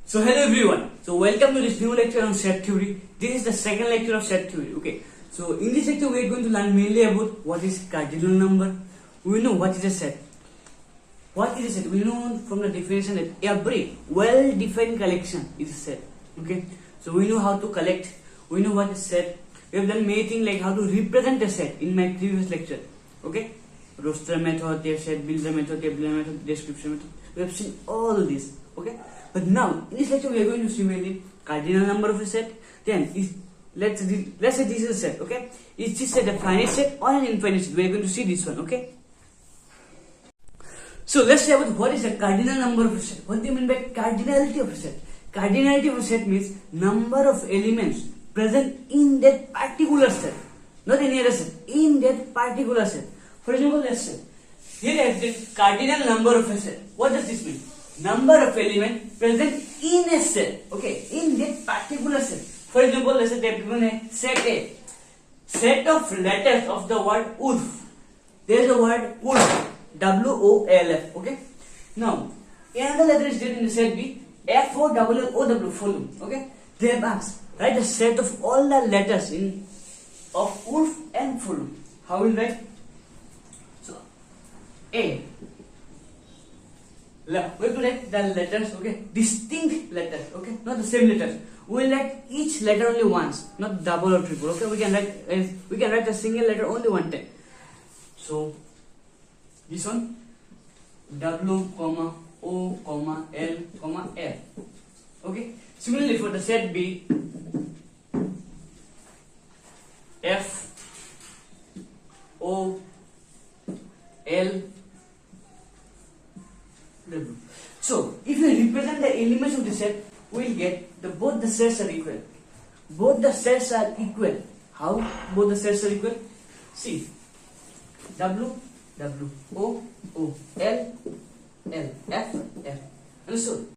So hello everyone. So welcome to this new lecture on set theory. This is the second lecture of set theory. Okay. So in this lecture we are going to learn mainly about what is cardinal number. We know what is a set. What is a set? We know from the definition that every well-defined collection is a set. Okay. So we know how to collect. We know what is set. We have done many things like how to represent a set in my previous lecture. Okay. Roster method, set builder method, tabular method, description method. We have seen all this. Okay. But now, in this lecture, we are going to see mainly cardinal number of a set. Then, let's say this is a set, okay? Is this set a finite set or an infinite set? We are going to see this one, okay? So, let's say about what is a cardinal number of a set. What do you mean by cardinality of a set? Cardinality of a set means number of elements present in that particular set. Not any other set. In that particular set. For example, let's say, here is the cardinal number of a set. What does this mean? Number of elements present in a set, okay, in that particular set. For example, let's say they have given a set A, set of letters of the word wolf. There is the word wolf, W-O-L-F, okay. Now, another letter is there in the set B, F-O-W-O-W, follow, okay. They have asked, write a set of all the letters of wolf and follow. How will write? So, A. We have to write the letters, okay, distinct letters, okay, not the same letters. We will write each letter only once, not double or triple, okay. We can write a single letter only one time. So this one, W, O, L, L, okay. Similarly for the set B, F, O, L, W. So, if you represent the elements of the set, we will get both the sets are equal. Both the sets are equal. How both the sets are equal? See, W, O, L, F, F. Understood?